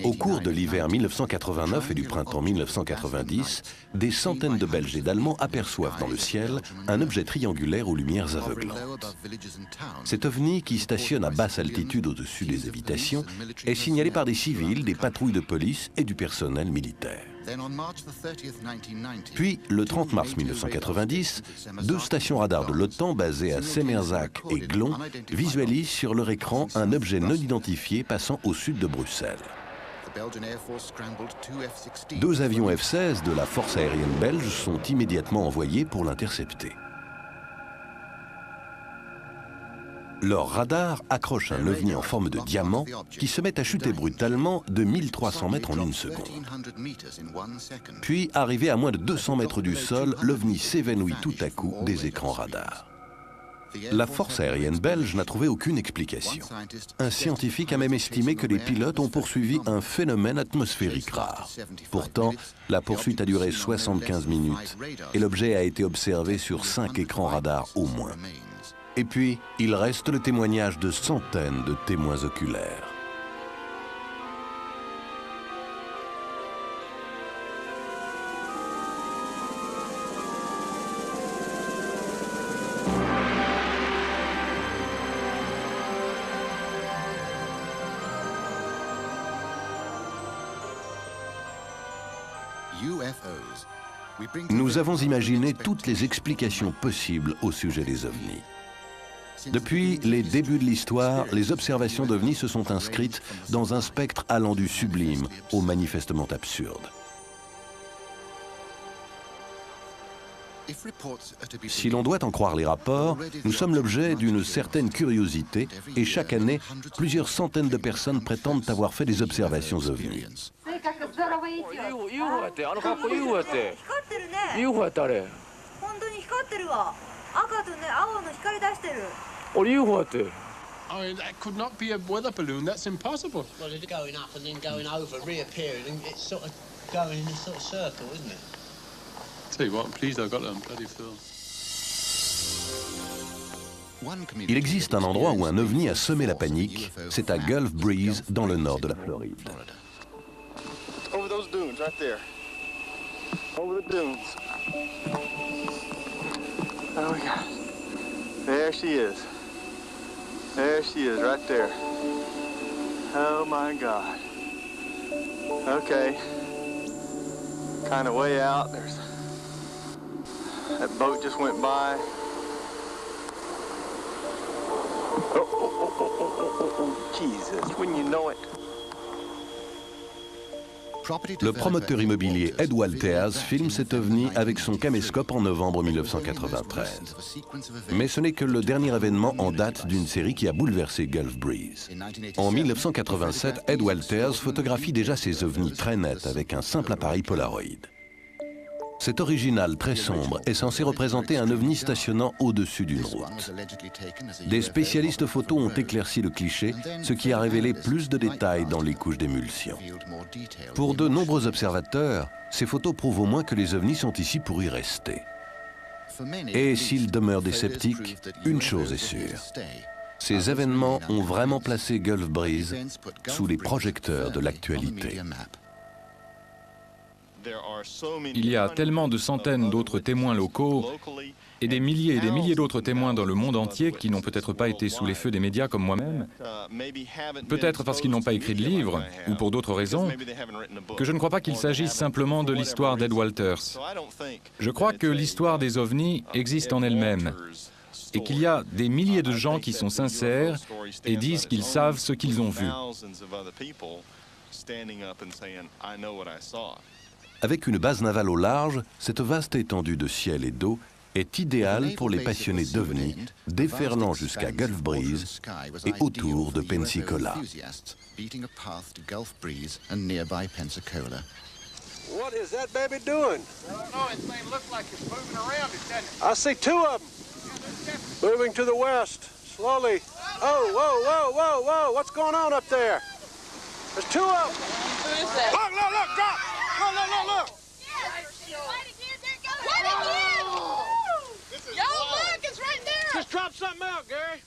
Au cours de l'hiver 1989 et du printemps 1990, des centaines de Belges et d'Allemands aperçoivent dans le ciel un objet triangulaire aux lumières aveuglantes. Cet ovni, qui stationne à basse altitude au-dessus des habitations, est signalé par des civils, des patrouilles de police et du personnel militaire. Puis, le 30 mars 1990, deux stations radars de l'OTAN basées à Semerzak et Glon visualisent sur leur écran un objet non identifié passant au sud de Bruxelles. Deux avions F-16 de la force aérienne belge sont immédiatement envoyés pour l'intercepter. Leur radar accroche un ovni en forme de diamant qui se met à chuter brutalement de 1300 mètres en une seconde. Puis, arrivé à moins de 200 mètres du sol, l'ovni s'évanouit tout à coup des écrans radars. La force aérienne belge n'a trouvé aucune explication. Un scientifique a même estimé que les pilotes ont poursuivi un phénomène atmosphérique rare. Pourtant, la poursuite a duré 75 minutes et l'objet a été observé sur 5 écrans radars au moins. Et puis, il reste le témoignage de centaines de témoins oculaires. Nous avons imaginé toutes les explications possibles au sujet des ovnis. Depuis les débuts de l'histoire, les observations d'ovnis se sont inscrites dans un spectre allant du sublime au manifestement absurde. Si l'on doit en croire les rapports, nous sommes l'objet d'une certaine curiosité et chaque année, plusieurs centaines de personnes prétendent avoir fait des observations ovnis. I mean, that could not be a weather balloon. That's impossible. Well, it's going up and then going over, reappearing, and it's sort of going in a sort of circle, isn't it? Tell you what, please, I've got it on bloody film. Il existe un endroit où un ovni a semé la panique, c'est à Gulf Breeze, dans le nord de la Floride. Over those dunes, right there. Over the dunes. Oh my God. There she is. There she is, right there. Oh my God. Okay. Kind of way out. There's that boat just went by. Oh, Jesus, when you know it. Le promoteur immobilier Ed Walters filme cet ovni avec son caméscope en novembre 1993. Mais ce n'est que le dernier événement en date d'une série qui a bouleversé Gulf Breeze. En 1987, Ed Walters photographie déjà ces ovnis très nets avec un simple appareil Polaroid. Cet original très sombre est censé représenter un ovni stationnant au-dessus d'une route. Des spécialistes photos ont éclairci le cliché, ce qui a révélé plus de détails dans les couches d'émulsion. Pour de nombreux observateurs, ces photos prouvent au moins que les ovnis sont ici pour y rester. Et s'ils demeurent des sceptiques, une chose est sûre. Ces événements ont vraiment placé Gulf Breeze sous les projecteurs de l'actualité. Il y a tellement de centaines d'autres témoins locaux et des milliers d'autres témoins dans le monde entier qui n'ont peut-être pas été sous les feux des médias comme moi-même, peut-être parce qu'ils n'ont pas écrit de livre ou pour d'autres raisons, que je ne crois pas qu'il s'agisse simplement de l'histoire d'Ed Walters. Je crois que l'histoire des ovnis existe en elle-même et qu'il y a des milliers de gens qui sont sincères et disent qu'ils savent ce qu'ils ont vu. Avec une base navale au large, cette vaste étendue de ciel et d'eau est idéal pour les passionnés d'ovnis, déferlant jusqu'à Gulf Breeze et autour de Pensacola. What is that baby doing? No, it looks like it's moving around, doesn't it? I see two of them moving to the west, slowly. Oh, whoa, whoa, whoa, whoa! What's going on up there? There's two of them. Who is that? Look, look, look! Drop! Look, look, look, look! Just drop something out, Gary.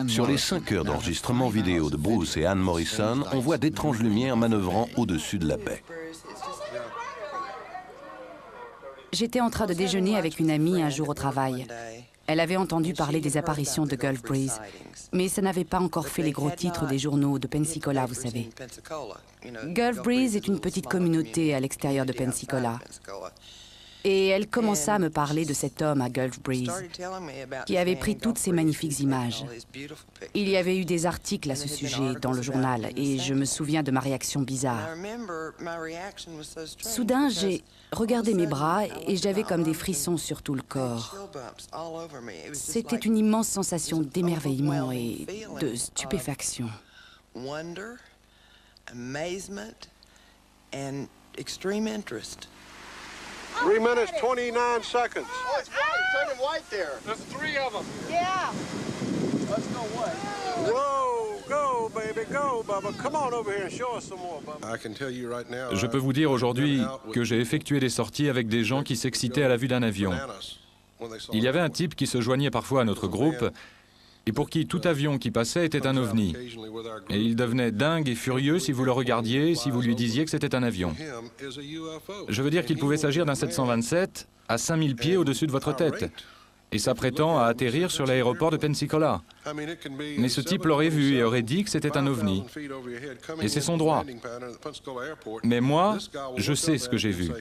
Sur les 5 heures d'enregistrement vidéo de Bruce et Ann Morrison, on voit d'étranges lumières manœuvrant au-dessus de la baie. J'étais en train de déjeuner avec une amie un jour au travail. Elle avait entendu parler des apparitions de Gulf Breeze, mais ça n'avait pas encore fait les gros titres des journaux de Pensacola, vous savez. Gulf Breeze est une petite communauté à l'extérieur de Pensacola. Et elle commença à me parler de cet homme à Gulf Breeze, qui avait pris toutes ces magnifiques images. Il y avait eu des articles à ce sujet dans le journal, et je me souviens de ma réaction bizarre. Soudain, j'ai regardé mes bras et j'avais comme des frissons sur tout le corps. C'était une immense sensation d'émerveillement et de stupéfaction. 3 minutes, 29 seconds. Oh, it's white. Turning white there. There's 3 of them. Yeah. Let's go white. Whoa, go, baby, go, Bubba. Come on over here and show us some more, Bubba. I can tell you right now, Je peux vous dire aujourd'hui que j'ai effectué des sorties avec des gens qui s'excitaient à la vue d'un avion. Il y avait un type qui se joignait parfois à notre groupe et pour qui tout avion qui passait était un ovni. Et il devenait dingue et furieux si vous le regardiez, si vous lui disiez que c'était un avion. Je veux dire qu'il pouvait s'agir d'un 727 à 5000 pieds au-dessus de votre tête. Et ça prétend à atterrir sur l'aéroport de Pensacola. Mais ce type l'aurait vu et aurait dit que c'était un ovni. Et c'est son droit. Mais moi, je sais ce que j'ai vu.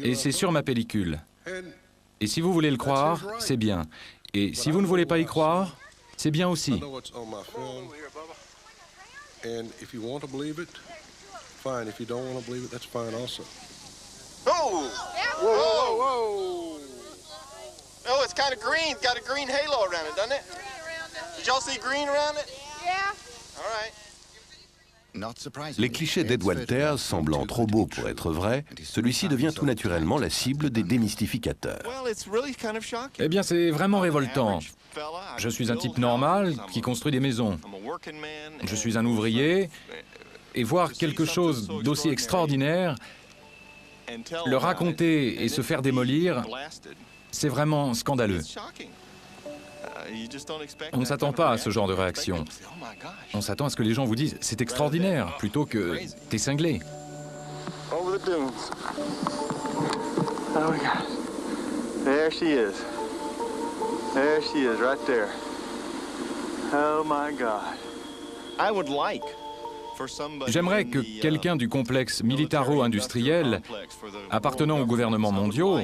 Et c'est sur ma pellicule. Et si vous voulez le croire, c'est bien. Et si vous ne voulez pas y croire, c'est bien aussi. Oh! Whoa, whoa, whoa! Oh, it's kind of green. Got a green halo around it, doesn't it? Did y'all see green around it? Yeah. All right. Les clichés d'Ed Walters semblant trop beaux pour être vrais, celui-ci devient tout naturellement la cible des démystificateurs. Eh bien, c'est vraiment révoltant. Je suis un type normal qui construit des maisons. Je suis un ouvrier, et voir quelque chose d'aussi extraordinaire, le raconter et se faire démolir, c'est vraiment scandaleux. On ne s'attend pas à ce genre de réaction. On s'attend à ce que les gens vous disent « c'est extraordinaire » plutôt que « t'es cinglé ». Over the dunes. Oh my God. There she is. There she is, right there. Oh my God. I would like for somebody. J'aimerais que quelqu'un du complexe militaro-industriel appartenant aux gouvernements mondiaux,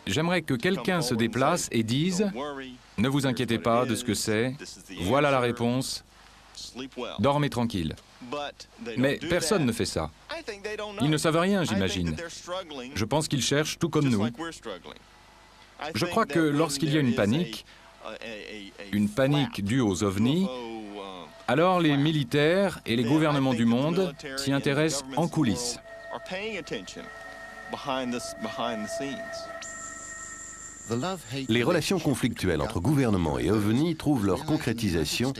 j'aimerais que quelqu'un se déplace et dise « ne vous inquiétez pas de ce que c'est, voilà la réponse, dormez tranquille ». Mais personne ne fait ça. Ils ne savent rien, j'imagine. Je pense qu'ils cherchent tout comme nous. Je crois que lorsqu'il y a une panique due aux ovnis, alors les militaires et les gouvernements du monde s'y intéressent en coulisses. Les relations conflictuelles entre gouvernement et ovnis trouvent leur concrétisation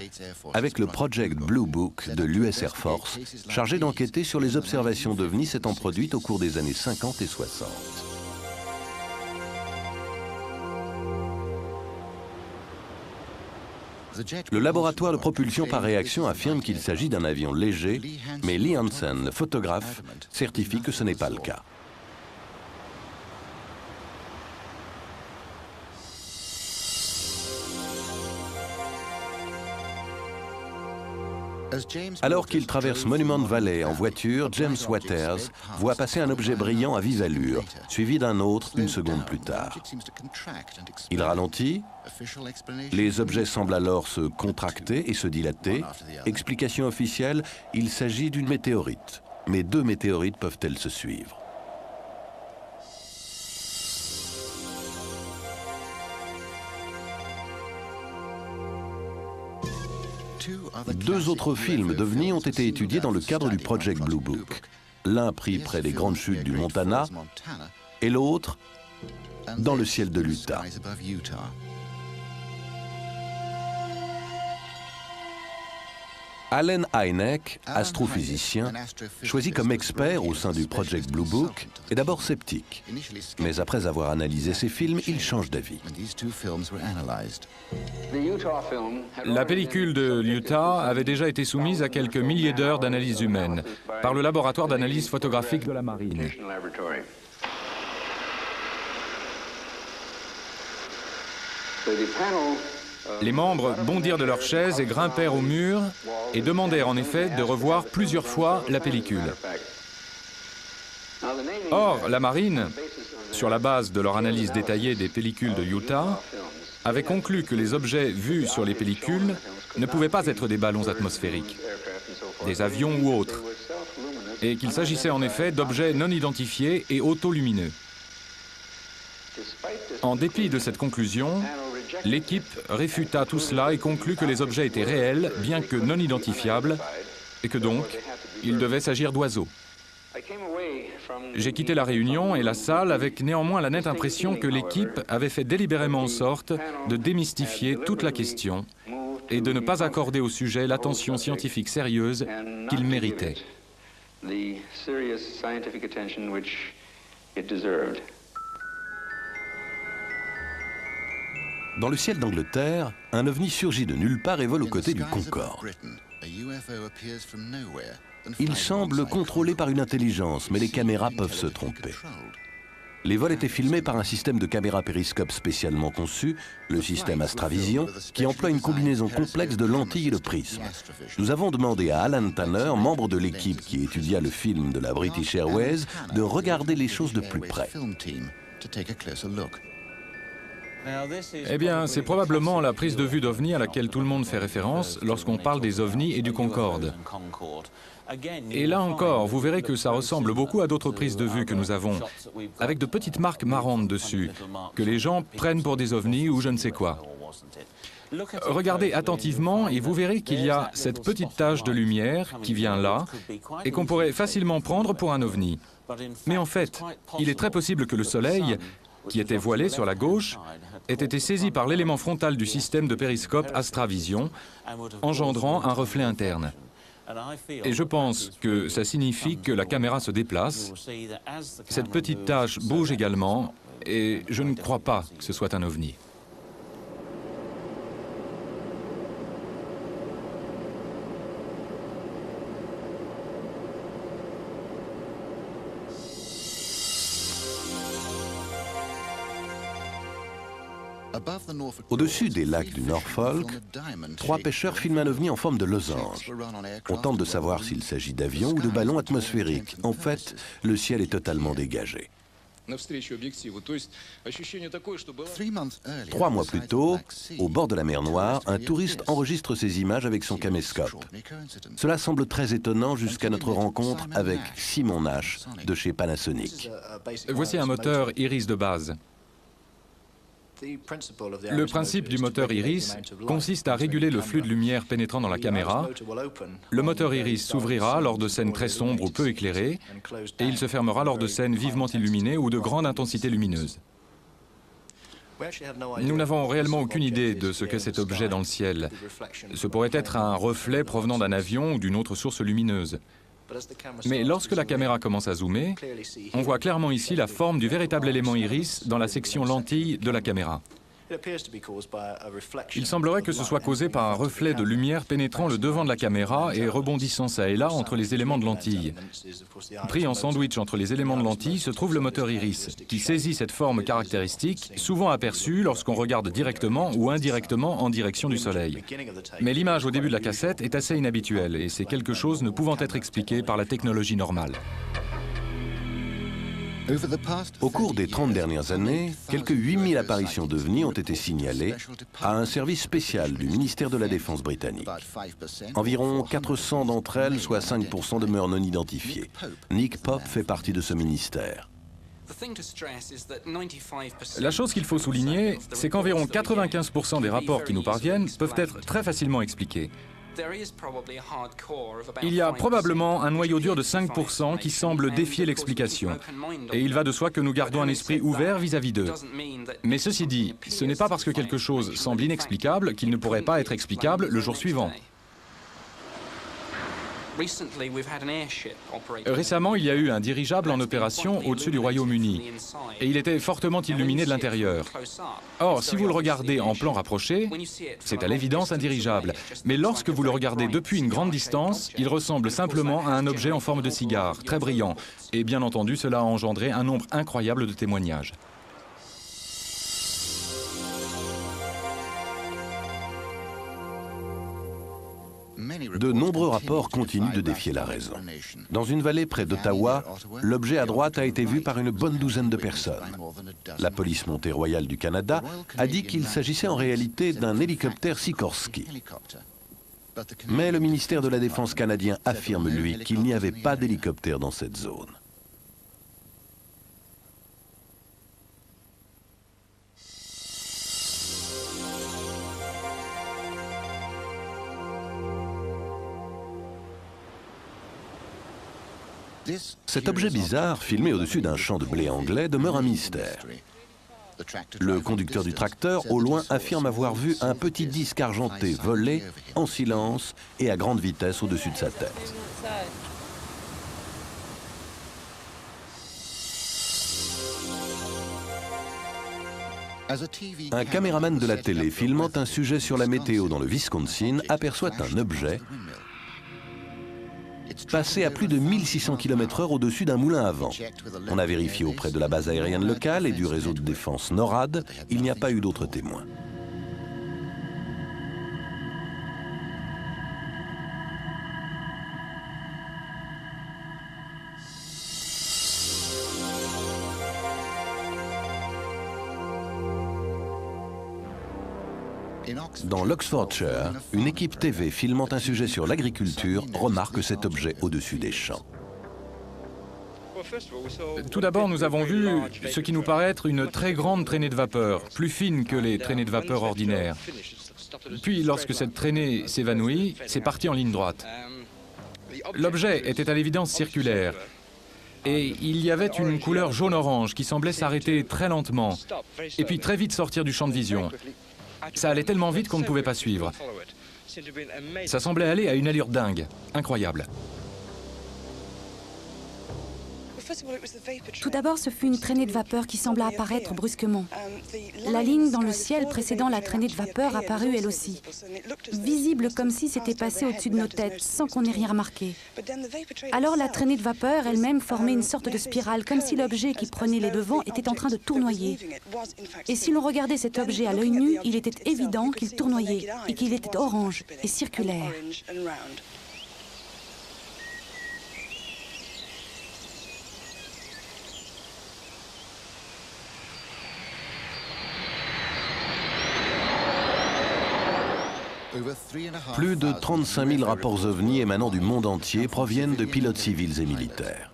avec le Project Blue Book de l'US Air Force, chargé d'enquêter sur les observations d'ovnis s'étant produites au cours des années 50 et 60. Le laboratoire de propulsion par réaction affirme qu'il s'agit d'un avion léger, mais Lee Hansen, le photographe, certifie que ce n'est pas le cas. Alors qu'il traverse Monument Valley en voiture, James Waters voit passer un objet brillant à vive allure, suivi d'un autre une seconde plus tard. Il ralentit. Les objets semblent alors se contracter et se dilater. Explication officielle, il s'agit d'une météorite. Mais 2 météorites peuvent-elles se suivre? 2 autres films d'OVNI ont été étudiés dans le cadre du Project Blue Book. L'un pris près des grandes chutes du Montana et l'autre dans le ciel de l'Utah. Allen Hynek, astrophysicien, choisi comme expert au sein du Project Blue Book, est d'abord sceptique. Mais après avoir analysé ces films, il change d'avis. La pellicule de l'Utah avait déjà été soumise à quelques milliers d'heures d'analyse humaine par le laboratoire d'analyse photographique de la marine. Les membres bondirent de leur chaise et grimpèrent au mur et demandèrent en effet de revoir plusieurs fois la pellicule. Or, la marine, sur la base de leur analyse détaillée des pellicules de Utah, avait conclu que les objets vus sur les pellicules ne pouvaient pas être des ballons atmosphériques, des avions ou autres, et qu'il s'agissait en effet d'objets non identifiés et autolumineux. En dépit de cette conclusion, l'équipe réfuta tout cela et conclut que les objets étaient réels, bien que non identifiables, et que donc, il devait s'agir d'oiseaux. J'ai quitté la réunion et la salle avec néanmoins la nette impression que l'équipe avait fait délibérément en sorte de démystifier toute la question et de ne pas accorder au sujet l'attention scientifique sérieuse qu'il méritait. Dans le ciel d'Angleterre, un ovni surgit de nulle part et vole aux côtés du Concorde. Il semble contrôlé par une intelligence, mais les caméras peuvent se tromper. Les vols étaient filmés par un système de caméras périscope spécialement conçu, le système Astravision, qui emploie une combinaison complexe de lentilles et de prismes. Nous avons demandé à Alan Tanner, membre de l'équipe qui étudia le film de la British Airways, de regarder les choses de plus près. Eh bien, c'est probablement la prise de vue d'OVNI à laquelle tout le monde fait référence lorsqu'on parle des ovnis et du Concorde. Et là encore, vous verrez que ça ressemble beaucoup à d'autres prises de vue que nous avons, avec de petites marques marrantes dessus, que les gens prennent pour des ovnis ou je ne sais quoi. Regardez attentivement et vous verrez qu'il y a cette petite tache de lumière qui vient là et qu'on pourrait facilement prendre pour un ovni. Mais en fait, il est très possible que le Soleil, qui était voilé sur la gauche, ait été saisi par l'élément frontal du système de périscope Astravision, engendrant un reflet interne. Et je pense que ça signifie que la caméra se déplace. Cette petite tache bouge également, et je ne crois pas que ce soit un ovni. Au-dessus des lacs du Norfolk, 3 pêcheurs filment un ovni en forme de losange. On tente de savoir s'il s'agit d'avions ou de ballons atmosphériques. En fait, le ciel est totalement dégagé. 3 mois plus tôt, au bord de la mer Noire, un touriste enregistre ces images avec son caméscope. Cela semble très étonnant jusqu'à notre rencontre avec Simon Nash de chez Panasonic. Voici un moteur Iris de base. Le principe du moteur Iris consiste à réguler le flux de lumière pénétrant dans la caméra. Le moteur Iris s'ouvrira lors de scènes très sombres ou peu éclairées et il se fermera lors de scènes vivement illuminées ou de grande intensité lumineuse. Nous n'avons réellement aucune idée de ce qu'est cet objet dans le ciel. Ce pourrait être un reflet provenant d'un avion ou d'une autre source lumineuse. Mais lorsque la caméra commence à zoomer, on voit clairement ici la forme du véritable élément iris dans la section lentille de la caméra. Il semblerait que ce soit causé par un reflet de lumière pénétrant le devant de la caméra et rebondissant ça et là entre les éléments de lentille. Pris en sandwich entre les éléments de lentille se trouve le moteur iris, qui saisit cette forme caractéristique, souvent aperçue lorsqu'on regarde directement ou indirectement en direction du Soleil. Mais l'image au début de la cassette est assez inhabituelle et c'est quelque chose ne pouvant être expliqué par la technologie normale. Au cours des 30 dernières années, quelques 8000 apparitions d'OVNI ont été signalées à un service spécial du ministère de la Défense britannique. Environ 400 d'entre elles, soit 5%, demeurent non identifiées. Nick Pope fait partie de ce ministère. La chose qu'il faut souligner, c'est qu'environ 95% des rapports qui nous parviennent peuvent être très facilement expliqués. Il y a probablement un noyau dur de 5% qui semble défier l'explication. Et il va de soi que nous gardons un esprit ouvert vis-à-vis d'eux. Mais ceci dit, ce n'est pas parce que quelque chose semble inexplicable qu'il ne pourrait pas être explicable le jour suivant. Récemment, il y a eu un dirigeable en opération au-dessus du Royaume-Uni. Et il était fortement illuminé de l'intérieur. Or, si vous le regardez en plan rapproché, c'est à l'évidence un dirigeable. Mais lorsque vous le regardez depuis une grande distance, il ressemble simplement à un objet en forme de cigare, très brillant. Et bien entendu, cela a engendré un nombre incroyable de témoignages. De nombreux rapports continuent de défier la raison. Dans une vallée près d'Ottawa, l'objet à droite a été vu par une bonne douzaine de personnes. La police montée royale du Canada a dit qu'il s'agissait en réalité d'un hélicoptère Sikorsky. Mais le ministère de la Défense canadien affirme, lui, qu'il n'y avait pas d'hélicoptère dans cette zone. Cet objet bizarre, filmé au-dessus d'un champ de blé anglais, demeure un mystère. Le conducteur du tracteur, au loin, affirme avoir vu un petit disque argenté voler en silence et à grande vitesse au-dessus de sa tête. Un caméraman de la télé filmant un sujet sur la météo dans le Wisconsin aperçoit un objet passé à plus de 1600 km/h au-dessus d'un moulin à vent. On a vérifié auprès de la base aérienne locale et du réseau de défense NORAD, il n'y a pas eu d'autres témoins. Dans l'Oxfordshire, une équipe TV filmant un sujet sur l'agriculture remarque cet objet au-dessus des champs. Tout d'abord, nous avons vu ce qui nous paraît être une très grande traînée de vapeur, plus fine que les traînées de vapeur ordinaires. Puis, lorsque cette traînée s'évanouit, c'est parti en ligne droite. L'objet était à l'évidence circulaire. Et il y avait une couleur jaune-orange qui semblait s'arrêter très lentement, et puis très vite sortir du champ de vision. Ça allait tellement vite qu'on ne pouvait pas suivre. Ça semblait aller à une allure dingue, incroyable. Tout d'abord, ce fut une traînée de vapeur qui sembla apparaître brusquement. La ligne dans le ciel précédant la traînée de vapeur apparut elle aussi, visible comme si c'était passé au-dessus de nos têtes, sans qu'on ait rien remarqué. Alors la traînée de vapeur elle-même formait une sorte de spirale, comme si l'objet qui prenait les devants était en train de tournoyer. Et si l'on regardait cet objet à l'œil nu, il était évident qu'il tournoyait et qu'il était orange et circulaire. Plus de 35 000 rapports ovnis émanant du monde entier proviennent de pilotes civils et militaires.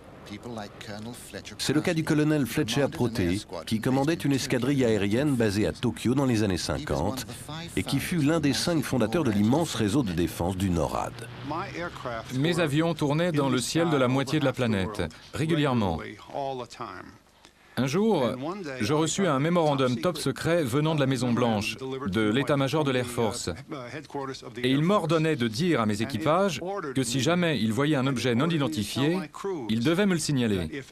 C'est le cas du colonel Fletcher Protey, qui commandait une escadrille aérienne basée à Tokyo dans les années 50 et qui fut l'un des 5 fondateurs de l'immense réseau de défense du NORAD. Mes avions tournaient dans le ciel de la moitié de la planète, régulièrement. Un jour, je reçus un mémorandum top secret venant de la Maison-Blanche, de l'état-major de l'Air Force. Et il m'ordonnait de dire à mes équipages que si jamais ils voyaient un objet non identifié, ils devaient me le signaler.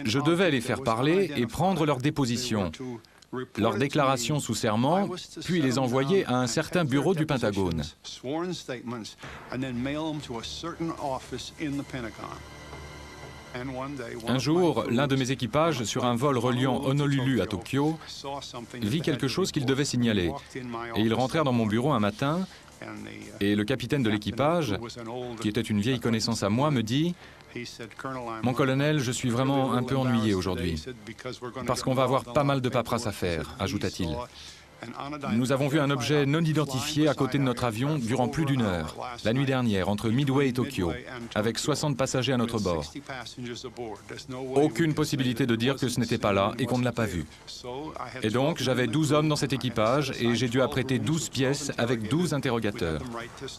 Je devais les faire parler et prendre leur déposition, leur déclaration sous serment, puis les envoyer à un certain bureau du Pentagone. Un jour, l'un de mes équipages, sur un vol reliant Honolulu à Tokyo, vit quelque chose qu'il devait signaler. Et ils rentrèrent dans mon bureau un matin, et le capitaine de l'équipage, qui était une vieille connaissance à moi, me dit « Mon colonel, je suis vraiment un peu ennuyé aujourd'hui, parce qu'on va avoir pas mal de paperasse à faire », ajouta-t-il. Nous avovons vu un objet non identifié à côté de notre avion durant plus d'1 heure, la nuit dernière, entre Midway et Tokyo, avec 60 passagers à notre bord. Aucune possibilité de dire que ce n'était pas là et qu'on ne l'a pas vu. Et donc, j'avais 12 hommes dans cet équipage et j'ai dû apprêter 12 pièces avec 12 interrogateurs.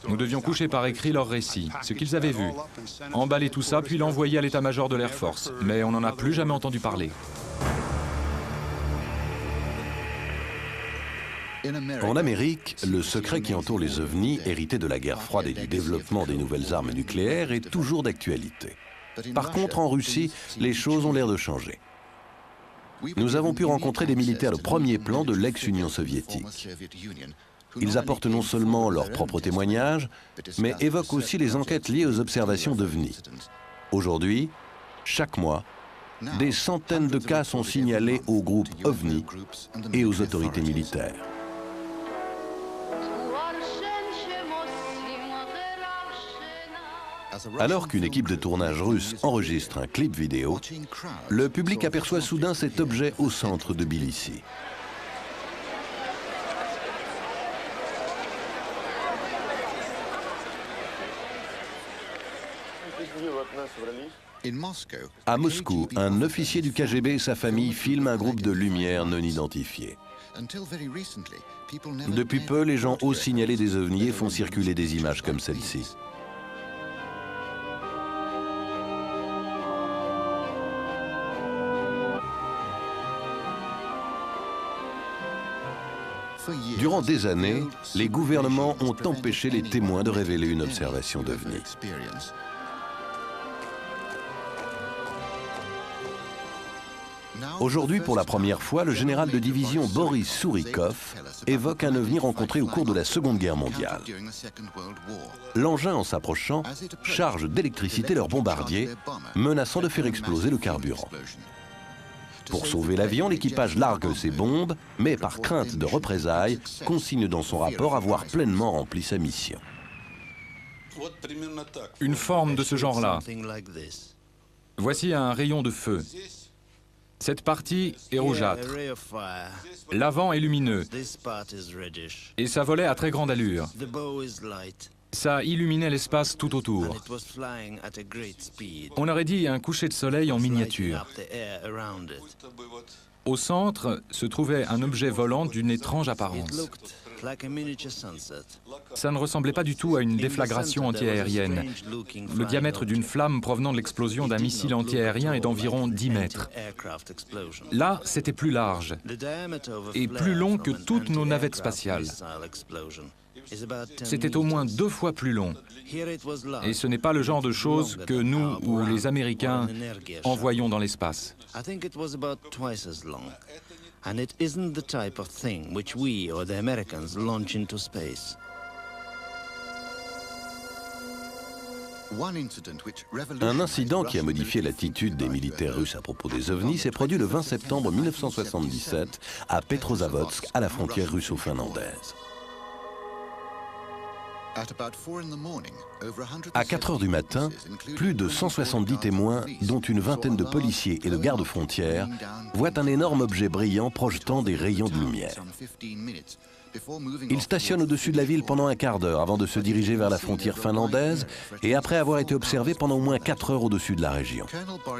Nous devions coucher par écrit leur récit, ce qu'ils avaient vu, emballer tout ça, puis l'envoyer à l'état-major de l'Air Force. Mais on n'en a plus jamais entendu parler. En Amérique, le secret qui entoure les ovnis, hérité de la guerre froide et du développement des nouvelles armes nucléaires, est toujours d'actualité. Par contre, en Russie, les choses ont l'air de changer. Nous avons pu rencontrer des militaires de premier plan de l'ex-Union soviétique. Ils apportent non seulement leurs propres témoignages, mais évoquent aussi les enquêtes liées aux observations d'ovnis. Aujourd'hui, chaque mois, des centaines de cas sont signalés au groupe OVNI et aux autorités militaires. Alors qu'une équipe de tournage russe enregistre un clip vidéo, le public aperçoit soudain cet objet au centre de Tbilissi. À Moscou, un officier du KGB et sa famille filment un groupe de lumières non identifiées. Depuis peu, les gens osent signaler des ovnis et font circuler des images comme celle-ci. Durant des années, les gouvernements ont empêché les témoins de révéler une observation d'ovnis. Aujourd'hui, pour la première fois, le général de division Boris Sourikov évoque un ovni rencontré au cours de la Seconde Guerre mondiale. L'engin, en s'approchant, charge d'électricité leur bombardier, menaçant de faire exploser le carburant. Pour sauver l'avion, l'équipage largue ses bombes, mais par crainte de représailles, consigne dans son rapport avoir pleinement rempli sa mission. Une forme de ce genre-là. Voici un rayon de feu. Cette partie est rougeâtre. L'avant est lumineux. Et ça volait à très grande allure. Ça illuminait l'espace tout autour. On aurait dit un coucher de soleil en miniature. Au centre se trouvait un objet volant d'une étrange apparence. Ça ne ressemblait pas du tout à une déflagration antiaérienne. Le diamètre d'une flamme provenant de l'explosion d'un missile antiaérien est d'environ 10 mètres. Là, c'était plus large et plus long que toutes nos navettes spatiales. C'était au moins 2 fois plus long. Et ce n'est pas le genre de choses que nous ou les Américains envoyons dans l'espace. And it isn't the type of thing which we or the Americans launch into space. Un incident qui a modifié l'attitude des militaires russes à propos des ovnis s'est produit le 20 septembre 1977 à Petrozavodsk, à la frontière russo-finlandaise. À 4 heures du matin, plus de 170 témoins, dont une vingtaine de policiers et de gardes-frontières, voient un énorme objet brillant projetant des rayons de lumière. Il stationne au-dessus de la ville pendant un quart d'heure avant de se diriger vers la frontière finlandaise et après avoir été observé pendant au moins 4 heures au-dessus de la région.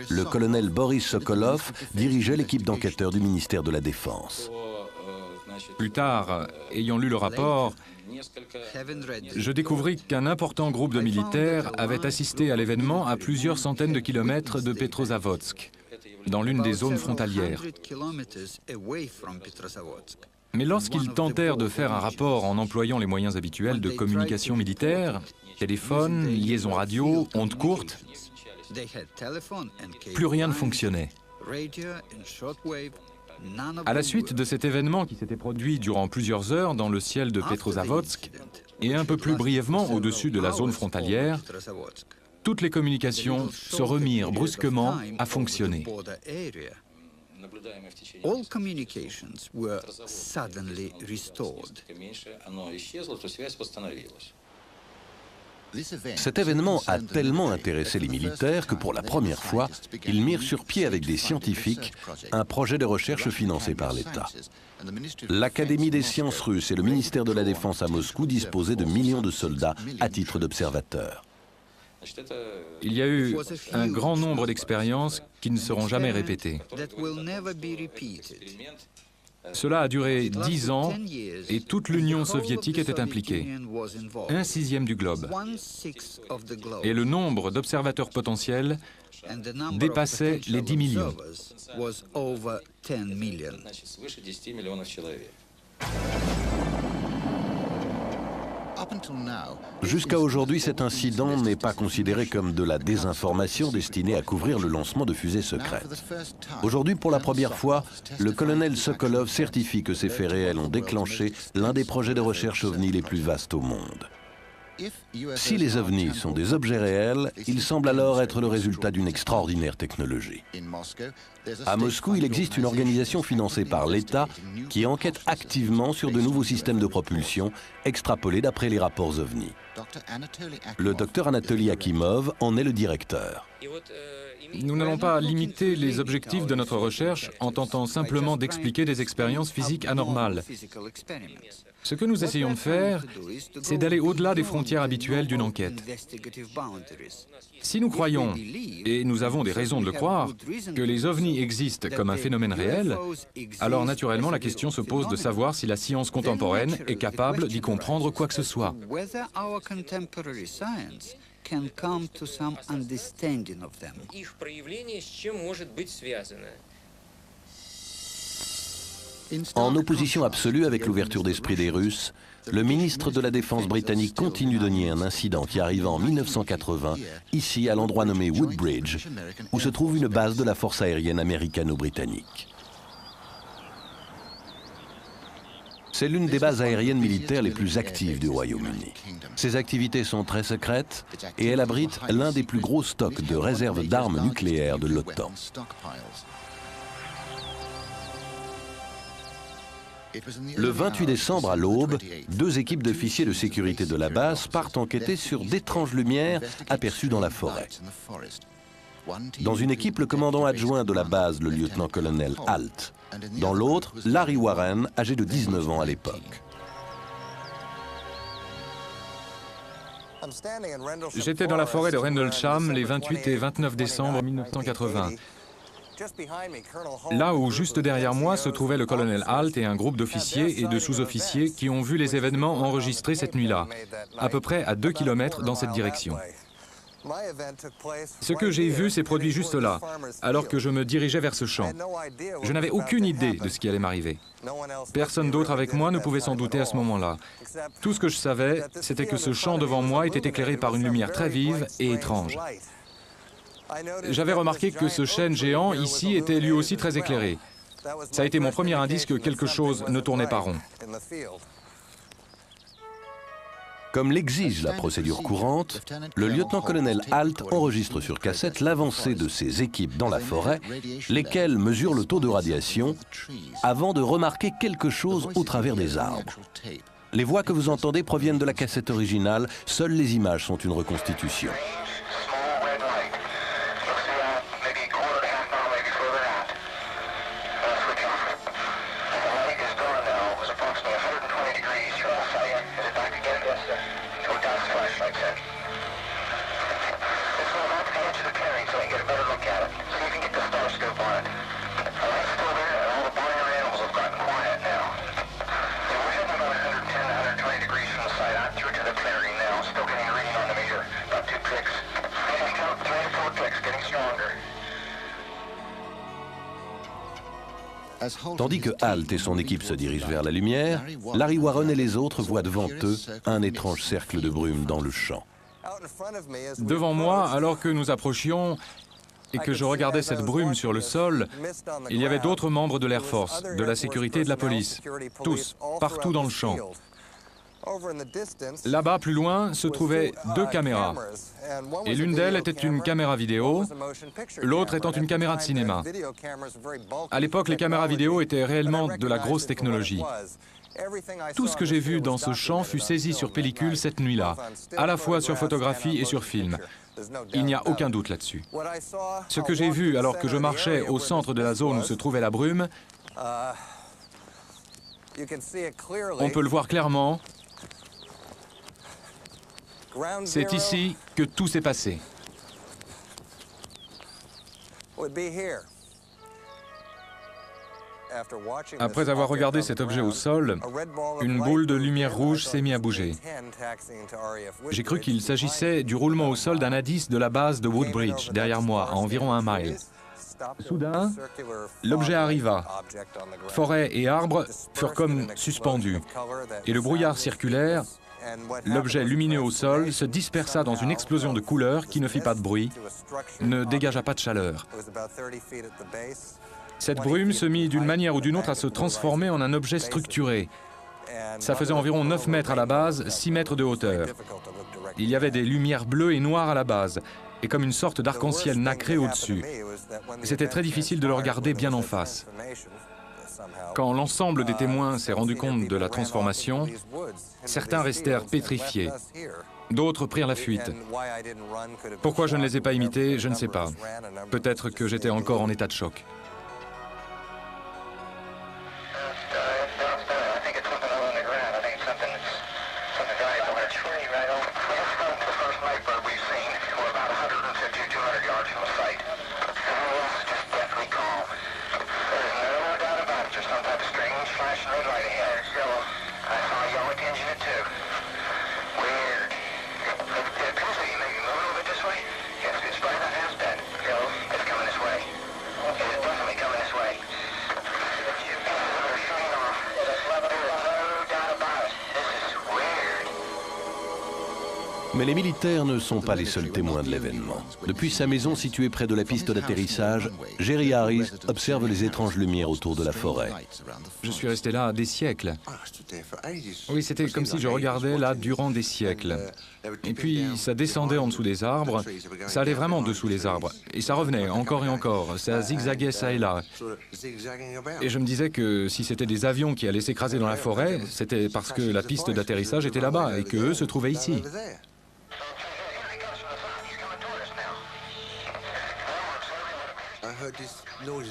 Le colonel Boris Sokolov dirigeait l'équipe d'enquêteurs du ministère de la Défense. Plus tard, ayant lu le rapport, je découvris qu'un important groupe de militaires avait assisté à l'événement à plusieurs centaines de kilomètres de Petrozavodsk, dans l'une des zones frontalières. Mais lorsqu'ils tentèrent de faire un rapport en employant les moyens habituels de communication militaire, téléphone, liaison radio, ondes courtes, plus rien ne fonctionnait. À la suite de cet événement qui s'était produit durant plusieurs heures dans le ciel de Petrozavodsk et un peu plus brièvement au-dessus de la zone frontalière, toutes les communications se remirent brusquement à fonctionner. All communications were suddenly restored. Cet événement a tellement intéressé les militaires que pour la première fois, ils mirent sur pied avec des scientifiques un projet de recherche financé par l'État. L'Académie des sciences russes et le ministère de la Défense à Moscou disposaient de millions de soldats à titre d'observateurs. Il y a eu un grand nombre d'expériences qui ne seront jamais répétées. Cela a duré 10 ans et toute l'Union soviétique était impliquée, 1/6 du globe. Et le nombre d'observateurs potentiels dépassait les 10 millions. Jusqu'à aujourd'hui, cet incident n'est pas considéré comme de la désinformation destinée à couvrir le lancement de fusées secrètes. Aujourd'hui, pour la première fois, le colonel Sokolov certifie que ces faits réels ont déclenché l'un des projets de recherche ovni les plus vastes au monde. Si les ovnis sont des objets réels, ils semblent alors être le résultat d'une extraordinaire technologie. À Moscou, il existe une organisation financée par l'État qui enquête activement sur de nouveaux systèmes de propulsion extrapolés d'après les rapports ovnis. Le docteur Anatoly Akimov en est le directeur. Nous n'allons pas limiter les objectifs de notre recherche en tentant simplement d'expliquer des expériences physiques anormales. Ce que nous essayons de faire, c'est d'aller au-delà des frontières habituelles d'une enquête. Si nous croyons, et nous avons des raisons de le croire, que les ovnis existent comme un phénomène réel, alors naturellement la question se pose de savoir si la science contemporaine est capable d'y comprendre quoi que ce soit. En opposition absolue avec l'ouverture d'esprit des Russes, le ministre de la Défense britannique continue de nier un incident qui arriva en 1980, ici à l'endroit nommé Woodbridge, où se trouve une base de la force aérienne américano-britannique. C'est l'une des bases aériennes militaires les plus actives du Royaume-Uni. Ses activités sont très secrètes et elle abrite l'un des plus gros stocks de réserves d'armes nucléaires de l'OTAN. Le 28 décembre à l'aube, 2 équipes d'officiers de sécurité de la base partent enquêter sur d'étranges lumières aperçues dans la forêt. Dans une équipe, le commandant adjoint de la base, le lieutenant-colonel Alt. Dans l'autre, Larry Warren, âgé de 19 ans à l'époque. J'étais dans la forêt de Rendlesham les 28 et 29 décembre 1980. Là où, juste derrière moi, se trouvait le colonel Alt et un groupe d'officiers et de sous-officiers qui ont vu les événements enregistrés cette nuit-là, à peu près à 2 km dans cette direction. Ce que j'ai vu s'est produit juste là, alors que je me dirigeais vers ce champ. Je n'avais aucune idée de ce qui allait m'arriver. Personne d'autre avec moi ne pouvait s'en douter à ce moment-là. Tout ce que je savais, c'était que ce champ devant moi était éclairé par une lumière très vive et étrange. J'avais remarqué que ce chêne géant ici était lui aussi très éclairé. Ça a été mon premier indice que quelque chose ne tournait pas rond. Comme l'exige la procédure courante, le lieutenant-colonel Alt enregistre sur cassette l'avancée de ses équipes dans la forêt, lesquelles mesurent le taux de radiation, avant de remarquer quelque chose au travers des arbres. Les voix que vous entendez proviennent de la cassette originale, seules les images sont une reconstitution. Tandis que Alt et son équipe se dirigent vers la lumière, Larry Warren et les autres voient devant eux un étrange cercle de brume dans le champ. Devant moi, alors que nous approchions et que je regardais cette brume sur le sol, il y avait d'autres membres de l'Air Force, de la sécurité et de la police, tous, partout dans le champ. Là-bas, plus loin, se trouvaient 2 caméras. Et l'une d'elles était une caméra vidéo, l'autre étant une caméra de cinéma. À l'époque, les caméras vidéo étaient réellement de la grosse technologie. Tout ce que j'ai vu dans ce champ fut saisi sur pellicule cette nuit-là, à la fois sur photographie et sur film. Il n'y a aucun doute là-dessus. Ce que j'ai vu alors que je marchais au centre de la zone où se trouvait la brume, on peut le voir clairement. C'est ici que tout s'est passé. Après avoir regardé cet objet au sol, une boule de lumière rouge s'est mise à bouger. J'ai cru qu'il s'agissait du roulement au sol d'un indice de la base de Woodbridge, derrière moi, à environ 1 mile. Soudain, l'objet arriva. Forêt et arbres furent comme suspendus, et le brouillard circulaire, l'objet lumineux au sol, se dispersa dans une explosion de couleurs qui ne fit pas de bruit, ne dégagea pas de chaleur. Cette brume se mit d'une manière ou d'une autre à se transformer en un objet structuré. Ça faisait environ 9 mètres à la base, 6 mètres de hauteur. Il y avait des lumières bleues et noires à la base, et comme une sorte d'arc-en-ciel nacré au-dessus. C'était très difficile de le regarder bien en face. Quand l'ensemble des témoins s'est rendu compte de la transformation, certains restèrent pétrifiés. D'autres prirent la fuite. Pourquoi je ne les ai pas imités, je ne sais pas. Peut-être que j'étais encore en état de choc. Mais les militaires ne sont pas les seuls témoins de l'événement. Depuis sa maison située près de la piste d'atterrissage, Jerry Harris observe les étranges lumières autour de la forêt. Je suis resté là des siècles. Oui, c'était comme si je regardais là durant des siècles. Et puis, ça descendait en dessous des arbres, ça allait vraiment dessous les arbres. Et ça revenait encore et encore, ça zigzaguait ça et là. Et je me disais que si c'était des avions qui allaient s'écraser dans la forêt, c'était parce que la piste d'atterrissage était là-bas et qu'eux se trouvaient ici.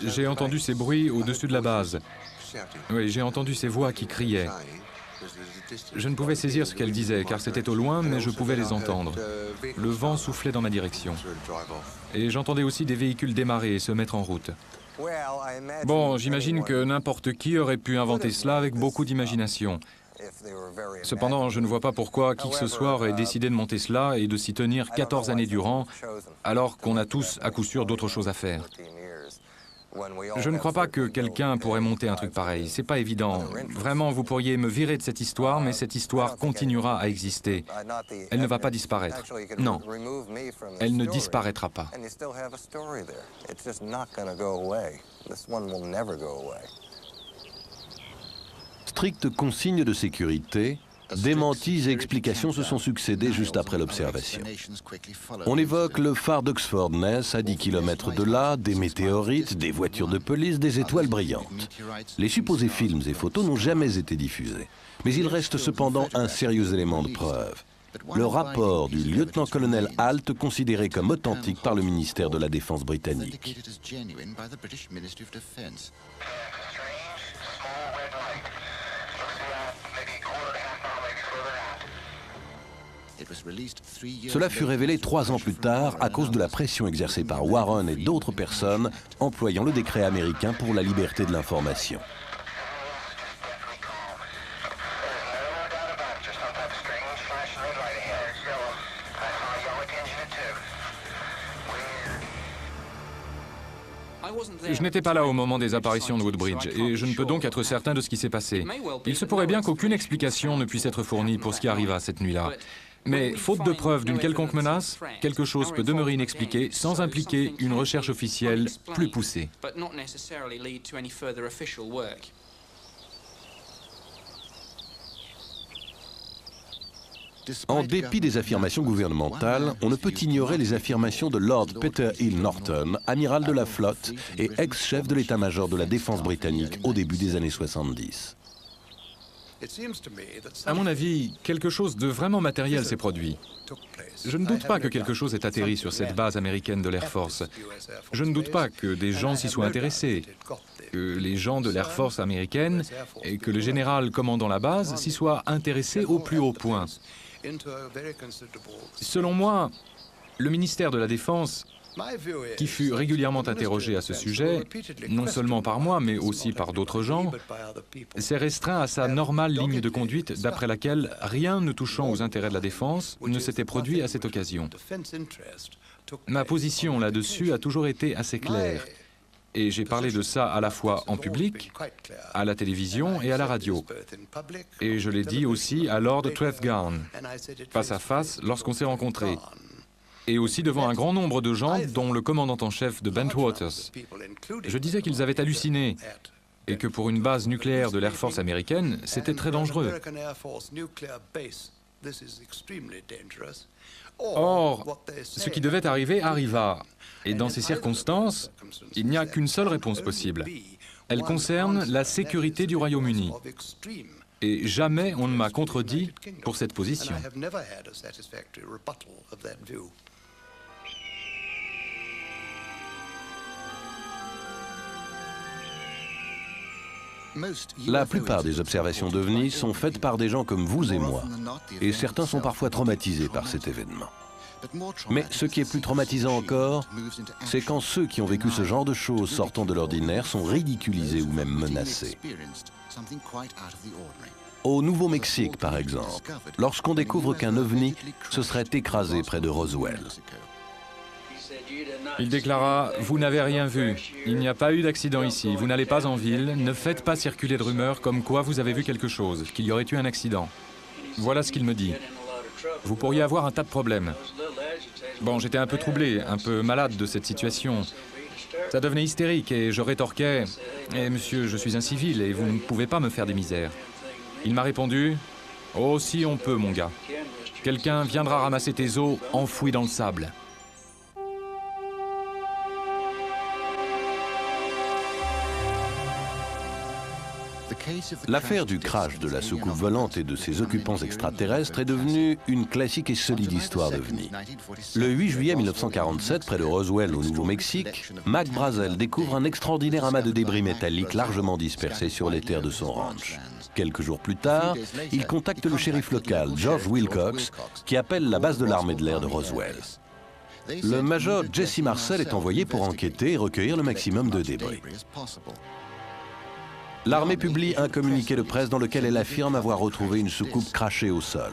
J'ai entendu ces bruits au-dessus de la base. Oui, j'ai entendu ces voix qui criaient. Je ne pouvais saisir ce qu'elles disaient, car c'était au loin, mais je pouvais les entendre. Le vent soufflait dans ma direction. Et j'entendais aussi des véhicules démarrer et se mettre en route. Bon, j'imagine que n'importe qui aurait pu inventer cela avec beaucoup d'imagination. Cependant, je ne vois pas pourquoi qui que ce soit aurait décidé de monter cela et de s'y tenir 14 années durant, alors qu'on a tous, à coup sûr, d'autres choses à faire. Je ne crois pas que quelqu'un pourrait monter un truc pareil, c'est pas évident. Vraiment, vous pourriez me virer de cette histoire, mais cette histoire continuera à exister. Elle ne va pas disparaître. Non, elle ne disparaîtra pas. Strictes consignes de sécurité, démentis et explications se sont succédés juste après l'observation. On évoque le phare d'Oxford Ness à 10 km de là, des météorites, des voitures de police, des étoiles brillantes. Les supposés films et photos n'ont jamais été diffusés. Mais il reste cependant un sérieux élément de preuve. Le rapport du lieutenant-colonel Halt considéré comme authentique par le ministère de la Défense britannique. Cela fut révélé 3 ans plus tard à cause de la pression exercée par Warren et d'autres personnes employant le décret américain pour la liberté de l'information. Je n'étais pas là au moment des apparitions de Woodbridge, et je ne peux donc être certain de ce qui s'est passé. Il se pourrait bien qu'aucune explication ne puisse être fournie pour ce qui arriva cette nuit-là. Mais, faute de preuve d'une quelconque menace, quelque chose peut demeurer inexpliqué sans impliquer une recherche officielle plus poussée. En dépit des affirmations gouvernementales, on ne peut ignorer les affirmations de Lord Peter Hill Norton, amiral de la flotte et ex-chef de l'état-major de la défense britannique au début des années 70. À mon avis, quelque chose de vraiment matériel s'est produit. Je ne doute pas que quelque chose ait atterri sur cette base américaine de l'Air Force. Je ne doute pas que des gens s'y soient intéressés, que les gens de l'Air Force américaine et que le général commandant la base s'y soient intéressés au plus haut point. Selon moi, le ministère de la Défense, qui fut régulièrement interrogé à ce sujet, non seulement par moi, mais aussi par d'autres gens, s'est restreint à sa normale ligne de conduite d'après laquelle rien ne touchant aux intérêts de la défense ne s'était produit à cette occasion. Ma position là-dessus a toujours été assez claire, et j'ai parlé de ça à la fois en public, à la télévision et à la radio. Et je l'ai dit aussi à Lord Trefgarne, face à face, lorsqu'on s'est rencontrés. Et aussi devant un grand nombre de gens, dont le commandant en chef de Bentwaters. Je disais qu'ils avaient halluciné, et que pour une base nucléaire de l'Air Force américaine, c'était très dangereux. Or, ce qui devait arriver arriva, et dans ces circonstances, il n'y a qu'une seule réponse possible. Elle concerne la sécurité du Royaume-Uni. Et jamais on ne m'a contredit pour cette position. La plupart des observations d'OVNI sont faites par des gens comme vous et moi, et certains sont parfois traumatisés par cet événement. Mais ce qui est plus traumatisant encore, c'est quand ceux qui ont vécu ce genre de choses sortant de l'ordinaire sont ridiculisés ou même menacés. Au Nouveau-Mexique, par exemple, lorsqu'on découvre qu'un OVNI se serait écrasé près de Roswell. Il déclara « Vous n'avez rien vu. Il n'y a pas eu d'accident ici. Vous n'allez pas en ville. Ne faites pas circuler de rumeurs comme quoi vous avez vu quelque chose, qu'il y aurait eu un accident. » Voilà ce qu'il me dit. Vous pourriez avoir un tas de problèmes. Bon, j'étais un peu troublé, un peu malade de cette situation. Ça devenait hystérique et je rétorquais « Eh monsieur, je suis un civil et vous ne pouvez pas me faire des misères. » Il m'a répondu « Oh, si on peut, mon gars. Quelqu'un viendra ramasser tes os enfouis dans le sable. » L'affaire du crash de la soucoupe volante et de ses occupants extraterrestres est devenue une classique et solide histoire d'OVNI. Le 8 juillet 1947, près de Roswell, au Nouveau-Mexique, Mac Brazel découvre un extraordinaire amas de débris métalliques largement dispersés sur les terres de son ranch. Quelques jours plus tard, il contacte le shérif local, George Wilcox, qui appelle la base de l'armée de l'air de Roswell. Le major Jesse Marcel est envoyé pour enquêter et recueillir le maximum de débris. L'armée publie un communiqué de presse dans lequel elle affirme avoir retrouvé une soucoupe crachée au sol.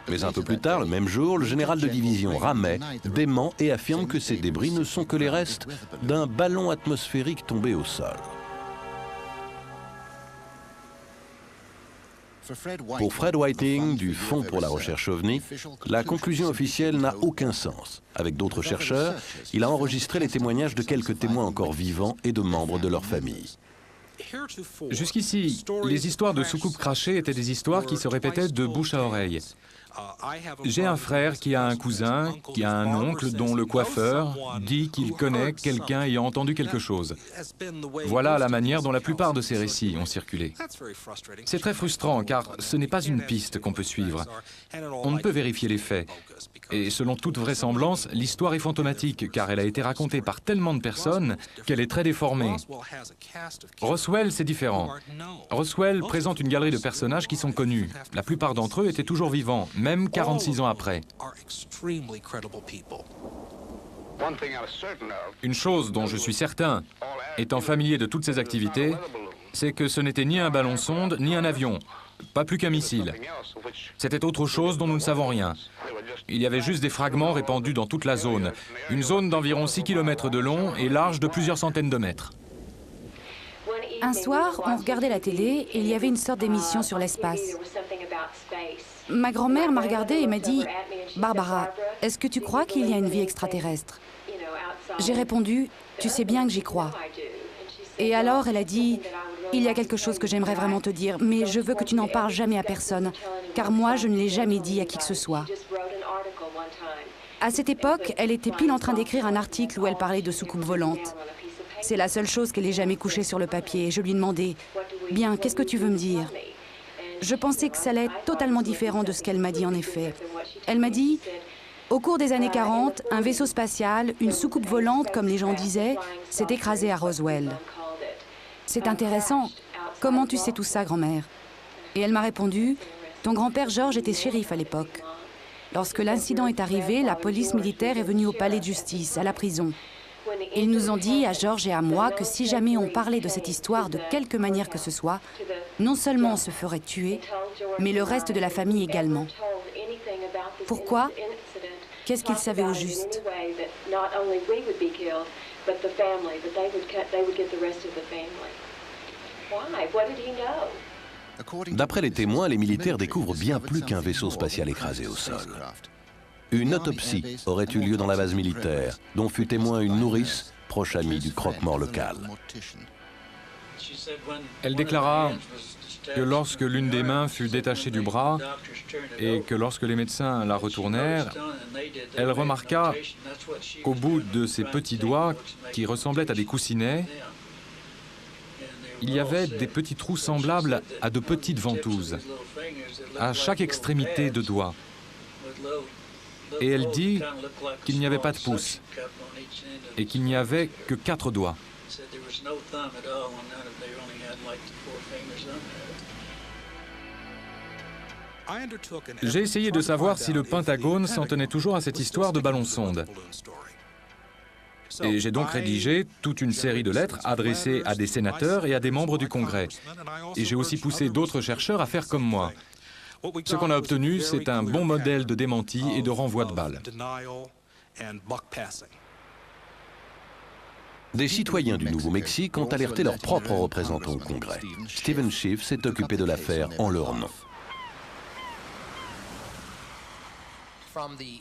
Mais un peu plus tard, le même jour, le général de division Ramey dément et affirme que ces débris ne sont que les restes d'un ballon atmosphérique tombé au sol. Pour Fred Whiting, du Fonds pour la recherche OVNI, la conclusion officielle n'a aucun sens. Avec d'autres chercheurs, il a enregistré les témoignages de quelques témoins encore vivants et de membres de leur famille. Jusqu'ici, les histoires de soucoupes crachées étaient des histoires qui se répétaient de bouche à oreille. J'ai un frère qui a un cousin, qui a un oncle dont le coiffeur dit qu'il connaît quelqu'un ayant entendu quelque chose. Voilà la manière dont la plupart de ces récits ont circulé. C'est très frustrant car ce n'est pas une piste qu'on peut suivre. On ne peut vérifier les faits. Et selon toute vraisemblance, l'histoire est fantomatique car elle a été racontée par tellement de personnes qu'elle est très déformée. Roswell, c'est différent. Roswell présente une galerie de personnages qui sont connus. La plupart d'entre eux étaient toujours vivants, même 46 ans après. Une chose dont je suis certain, étant familier de toutes ces activités, c'est que ce n'était ni un ballon sonde, ni un avion, pas plus qu'un missile. C'était autre chose dont nous ne savons rien. Il y avait juste des fragments répandus dans toute la zone, une zone d'environ 6 km de long et large de plusieurs centaines de mètres. Un soir, on regardait la télé et il y avait une sorte d'émission sur l'espace. Ma grand-mère m'a regardée et m'a dit « Barbara, est-ce que tu crois qu'il y a une vie extraterrestre ?» J'ai répondu « Tu sais bien que j'y crois. » Et alors elle a dit « Il y a quelque chose que j'aimerais vraiment te dire, mais je veux que tu n'en parles jamais à personne, car moi je ne l'ai jamais dit à qui que ce soit. » À cette époque, elle était pile en train d'écrire un article où elle parlait de soucoupes volantes. C'est la seule chose qu'elle ait jamais couchée sur le papier. Je lui demandais « Bien, qu'est-ce que tu veux me dire ?» Je pensais que ça allait être totalement différent de ce qu'elle m'a dit en effet. Elle m'a dit, au cours des années 40, un vaisseau spatial, une soucoupe volante comme les gens disaient, s'est écrasé à Roswell. C'est intéressant. Comment tu sais tout ça, grand-mère? Et elle m'a répondu, ton grand-père George était shérif à l'époque. Lorsque l'incident est arrivé, la police militaire est venue au palais de justice, à la prison. Ils nous ont dit, à George et à moi, que si jamais on parlait de cette histoire de quelque manière que ce soit, non seulement on se ferait tuer, mais le reste de la famille également. Pourquoi? Qu'est-ce qu'ils savaient au juste? D'après les témoins, les militaires découvrent bien plus qu'un vaisseau spatial écrasé au sol. Une autopsie aurait eu lieu dans la base militaire, dont fut témoin une nourrice, proche amie du croque-mort local. Elle déclara que lorsque l'une des mains fut détachée du bras et que lorsque les médecins la retournèrent, elle remarqua qu'au bout de ses petits doigts, qui ressemblaient à des coussinets, il y avait des petits trous semblables à de petites ventouses, à chaque extrémité de doigt. Et elle dit qu'il n'y avait pas de pouce et qu'il n'y avait que 4 doigts. J'ai essayé de savoir si le Pentagone s'en tenait toujours à cette histoire de ballon-sonde. Et j'ai donc rédigé toute une série de lettres adressées à des sénateurs et à des membres du Congrès. Et j'ai aussi poussé d'autres chercheurs à faire comme moi. Ce qu'on a obtenu, c'est un bon modèle de démenti et de renvoi de balles. Des citoyens du Nouveau-Mexique ont alerté leurs propres représentants au Congrès. Stephen Schiff s'est occupé de l'affaire en leur nom.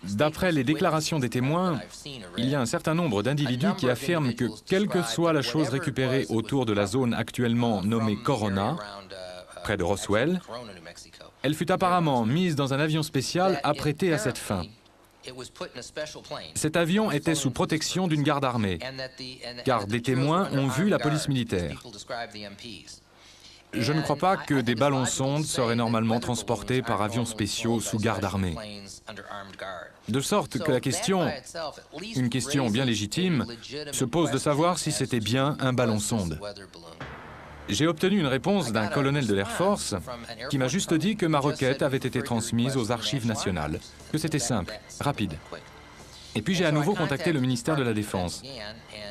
D'après les déclarations des témoins, il y a un certain nombre d'individus qui affirment que, quelle que soit la chose récupérée autour de la zone actuellement nommée Corona, près de Roswell, elle fut apparemment mise dans un avion spécial apprêté à cette fin. Cet avion était sous protection d'une garde armée, car des témoins ont vu la police militaire. Je ne crois pas que des ballons-sondes seraient normalement transportés par avions spéciaux sous garde armée. De sorte que la question, une question bien légitime, se pose de savoir si c'était bien un ballon-sonde. J'ai obtenu une réponse d'un colonel de l'Air Force qui m'a juste dit que ma requête avait été transmise aux archives nationales, que c'était simple, rapide. Et puis j'ai à nouveau contacté le ministère de la Défense.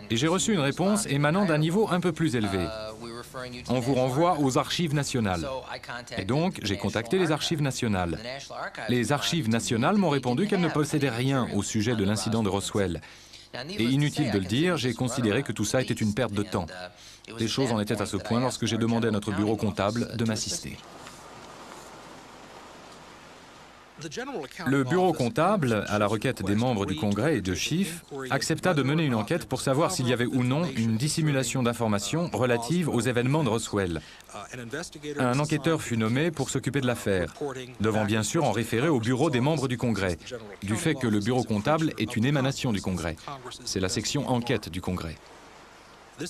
Et j'ai reçu une réponse émanant d'un niveau un peu plus élevé. On vous renvoie aux archives nationales. Et donc, j'ai contacté les archives nationales. Les archives nationales m'ont répondu qu'elles ne possédaient rien au sujet de l'incident de Roswell. Et inutile de le dire, j'ai considéré que tout ça était une perte de temps. Les choses en étaient à ce point lorsque j'ai demandé à notre bureau comptable de m'assister. Le bureau comptable, à la requête des membres du Congrès et de Schiff, accepta de mener une enquête pour savoir s'il y avait ou non une dissimulation d'informations relatives aux événements de Roswell. Un enquêteur fut nommé pour s'occuper de l'affaire, devant bien sûr en référer au bureau des membres du Congrès, du fait que le bureau comptable est une émanation du Congrès. C'est la section enquête du Congrès.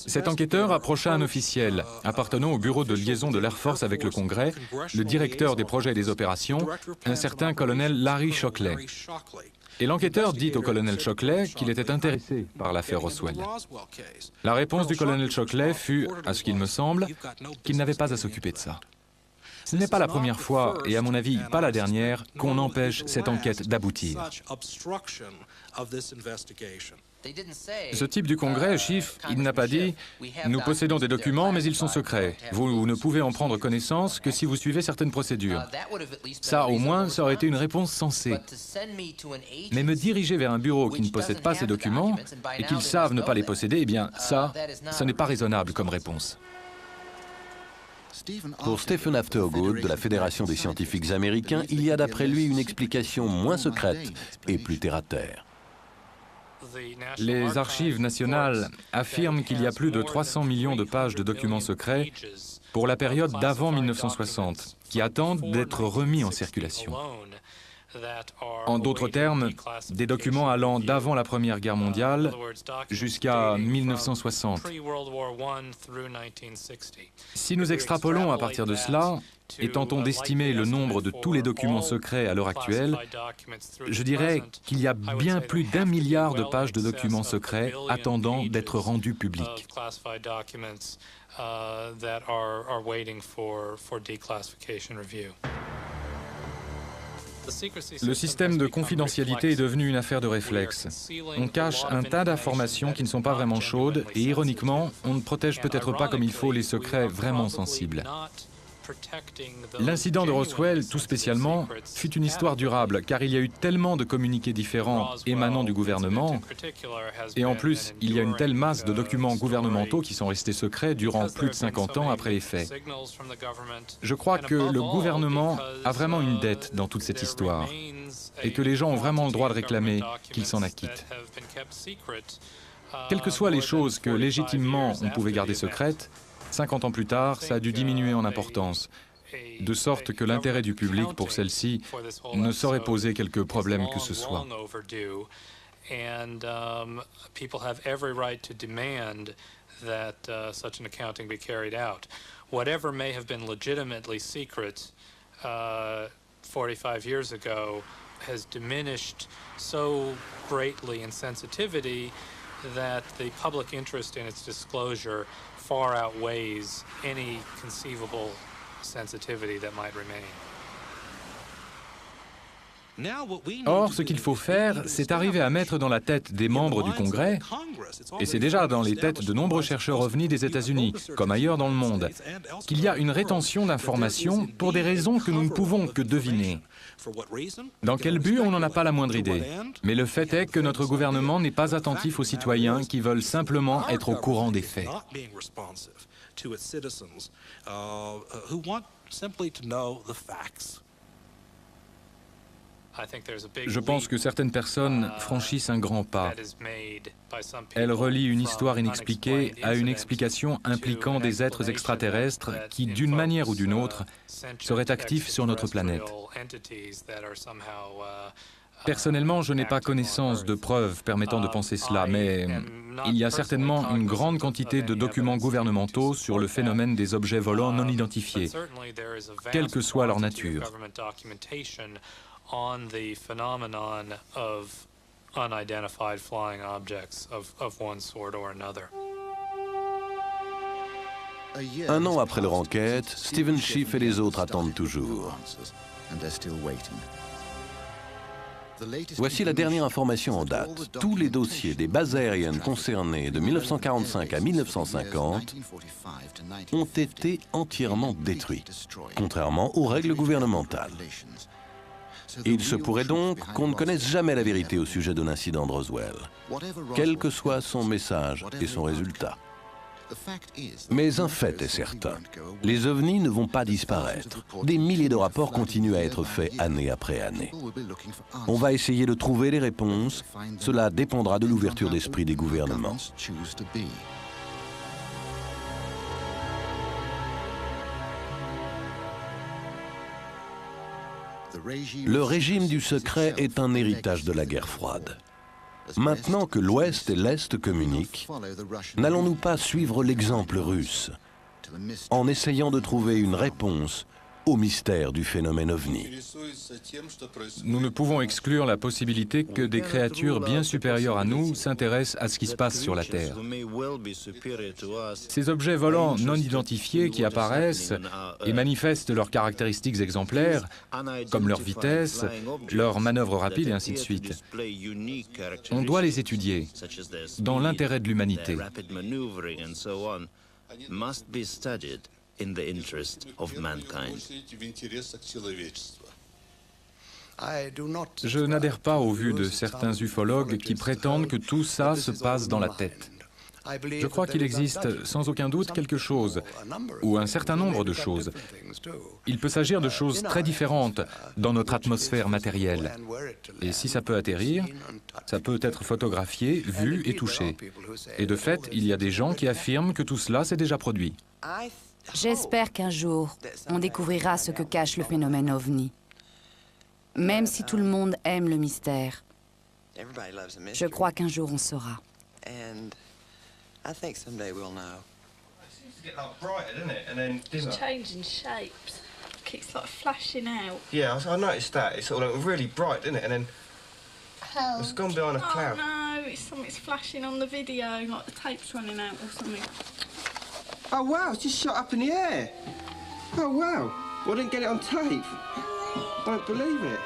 Cet enquêteur approcha un officiel appartenant au bureau de liaison de l'Air Force avec le Congrès, le directeur des projets et des opérations, un certain colonel Larry Shockley. Et l'enquêteur dit au colonel Shockley qu'il était intéressé par l'affaire Roswell. La réponse du colonel Shockley fut, à ce qu'il me semble, qu'il n'avait pas à s'occuper de ça. Ce n'est pas la première fois, et à mon avis pas la dernière, qu'on empêche cette enquête d'aboutir. Ce type du Congrès, Schiff, il n'a pas dit « Nous possédons des documents, mais ils sont secrets. Vous ne pouvez en prendre connaissance que si vous suivez certaines procédures. » Ça, au moins, ça aurait été une réponse sensée. Mais me diriger vers un bureau qui ne possède pas ces documents et qu'ils savent ne pas les posséder, eh bien, ça n'est pas raisonnable comme réponse. Pour Stephen Aftergood, de la Fédération des scientifiques américains, il y a d'après lui une explication moins secrète et plus terre-à-terre. Les archives nationales affirment qu'il y a plus de 300 millions de pages de documents secrets pour la période d'avant 1960, qui attendent d'être remis en circulation. En d'autres termes, des documents allant d'avant la Première Guerre mondiale jusqu'à 1960. Si nous extrapolons à partir de cela, et tentons d'estimer le nombre de tous les documents secrets à l'heure actuelle, je dirais qu'il y a bien plus d'1 milliard de pages de documents secrets attendant d'être rendus publics. Le système de confidentialité est devenu une affaire de réflexe. On cache un tas d'informations qui ne sont pas vraiment chaudes et ironiquement, on ne protège peut-être pas comme il faut les secrets vraiment sensibles. L'incident de Roswell, tout spécialement, fut une histoire durable, car il y a eu tellement de communiqués différents émanant du gouvernement, et en plus, il y a une telle masse de documents gouvernementaux qui sont restés secrets durant plus de 50 ans après les faits. Je crois que le gouvernement a vraiment une dette dans toute cette histoire, et que les gens ont vraiment le droit de réclamer qu'il s'en acquitte. Quelles que soient les choses que légitimement on pouvait garder secrètes, 50 ans plus tard, ça a dû diminuer en importance, de sorte que l'intérêt du public pour celle-ci ne saurait poser quelque problème que ce soit. Whatever may have been legitimately secret 45 years ago has diminished so greatly in sensitivity that the public interest in its disclosure far outweighs any conceivable sensitivity that might remain. Or, ce qu'il faut faire, c'est arriver à mettre dans la tête des membres du Congrès, et c'est déjà dans les têtes de nombreux chercheurs ovnis des États-Unis, comme ailleurs dans le monde, qu'il y a une rétention d'informations pour des raisons que nous ne pouvons que deviner. Dans quel but, on n'en a pas la moindre idée. Mais le fait est que notre gouvernement n'est pas attentif aux citoyens qui veulent simplement être au courant des faits. Je pense que certaines personnes franchissent un grand pas. Elles relient une histoire inexpliquée à une explication impliquant des êtres extraterrestres qui, d'une manière ou d'une autre, seraient actifs sur notre planète. Personnellement, je n'ai pas connaissance de preuves permettant de penser cela, mais il y a certainement une grande quantité de documents gouvernementaux sur le phénomène des objets volants non identifiés, quelle que soit leur nature. On the phenomenon of unidentified flying objects of one sort or another. Un an après leur enquête, Stephen Schiff et les autres attendent toujours. Voici la dernière information en date. Tous les dossiers des bases aériennes concernées de 1945 à 1950 ont été entièrement détruits, contrairement aux règles gouvernementales. Il se pourrait donc qu'on ne connaisse jamais la vérité au sujet de l'incident de Roswell, quel que soit son message et son résultat. Mais un fait est certain, les ovnis ne vont pas disparaître. Des milliers de rapports continuent à être faits année après année. On va essayer de trouver les réponses, cela dépendra de l'ouverture d'esprit des gouvernements. Le régime du secret est un héritage de la guerre froide. Maintenant que l'Ouest et l'Est communiquent, n'allons-nous pas suivre l'exemple russe en essayant de trouver une réponse au mystère du phénomène ovni? Nous ne pouvons exclure la possibilité que des créatures bien supérieures à nous s'intéressent à ce qui se passe sur la Terre. Ces objets volants non identifiés qui apparaissent et manifestent leurs caractéristiques exemplaires, comme leur vitesse, leurs manœuvres rapides et ainsi de suite. On doit les étudier dans l'intérêt de l'humanité. In the interest of mankind. Je n'adhère pas aux vues de certains ufologues qui prétendent que tout ça se passe dans la tête. Je crois qu'il existe sans aucun doute quelque chose, ou un certain nombre de choses. Il peut s'agir de choses très différentes dans notre atmosphère matérielle. Et si ça peut atterrir, ça peut être photographié, vu et touché. Et de fait, il y a des gens qui affirment que tout cela s'est déjà produit. J'espère qu'un jour, on découvrira ce que cache le phénomène ovni. Même si tout le monde aime le mystère, je crois qu'un jour on saura. It's changing shapes. It's like flashing out. Yeah, I noticed that. It's sort of really bright, isn't it? And then it's gone behind a cloud. Oh no, something's flashing on the video, like the tape's running out or something. Oh wow, it's just shot up in the air. Oh wow. Well, I didn't get it on tape. I don't believe it.